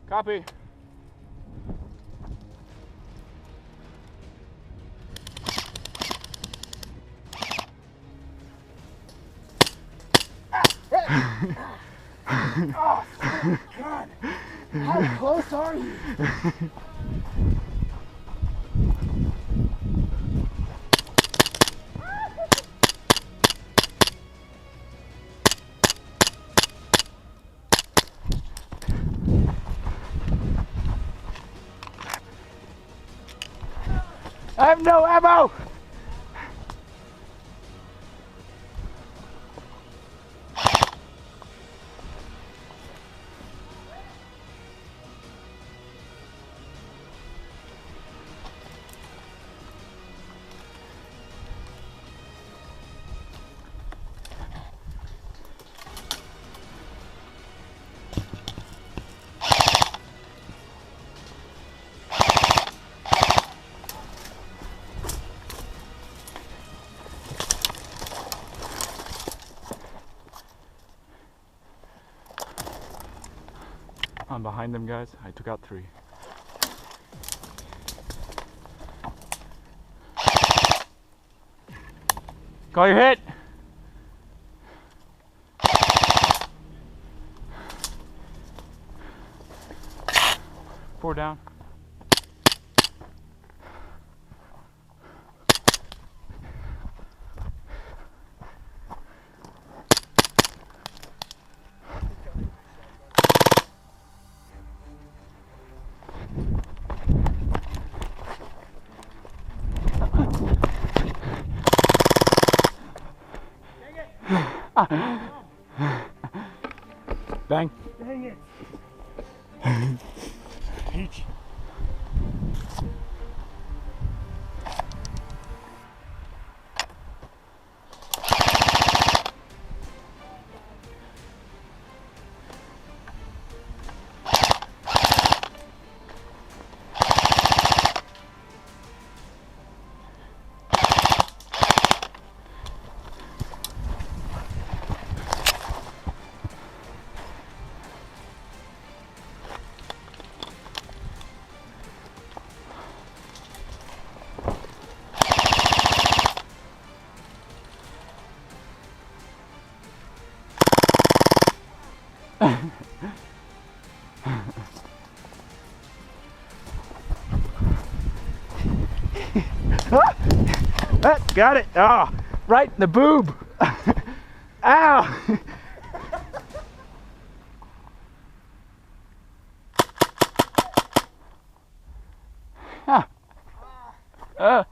Copy. Oh, God. How close are you? I have no ammo! I'm behind them, guys. I took out 3. Call your hit! 4 down. Bang. Dang it. Peach. Got it! Oh, right in the boob! Ow! Huh.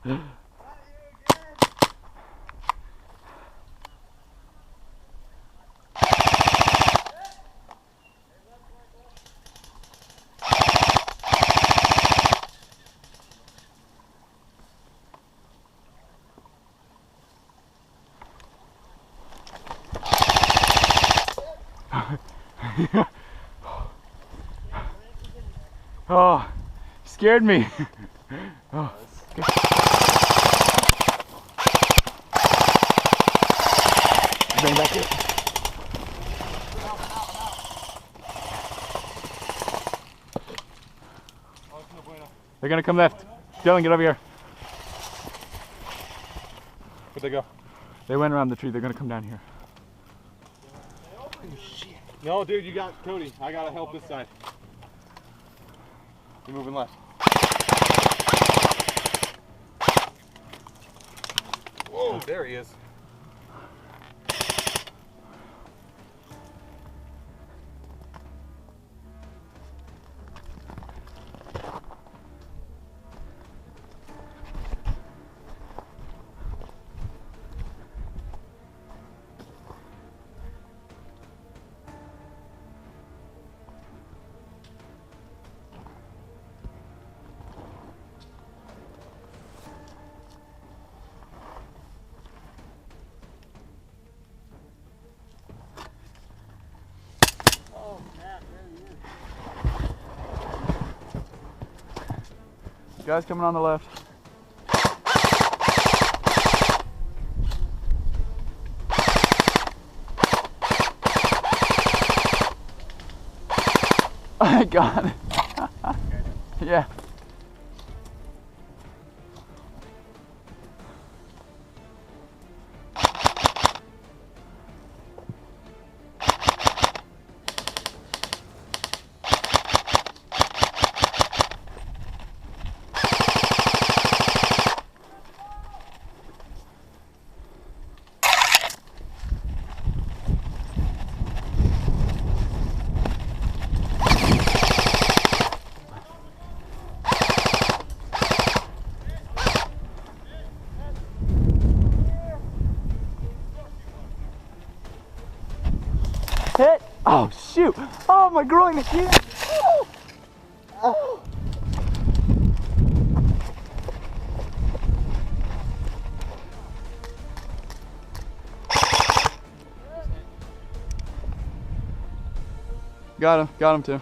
Oh, scared me. Oh. Bring back it. They're gonna come left. Dylan, get over here. Where'd they go? They went around the tree. They're gonna come down here. No, dude, you got Cody. I gotta help this side. You're moving left. Whoa, there he is. Guys coming on the left. I got it. Yeah. Hit. Oh shoot. Oh, my groin again. Oh. Oh. Got him too.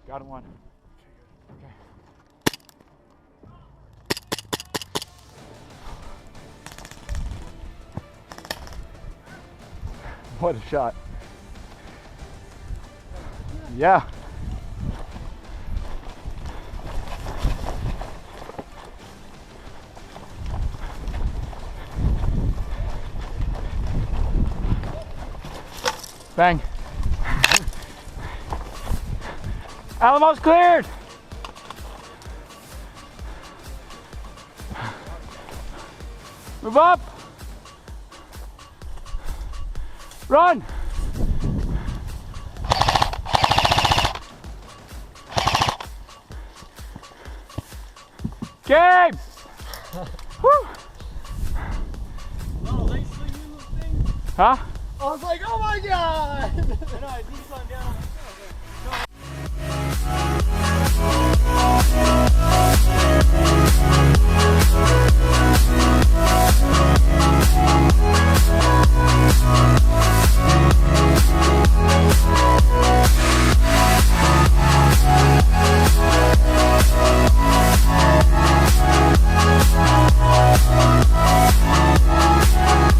Got him one. Okay. What a shot. Yeah. Bang. Alamo's cleared. Move up. Run. Game. Woo. Oh, they swing you little thing? Huh? I was like, oh my god! I know, I need something down. Oh,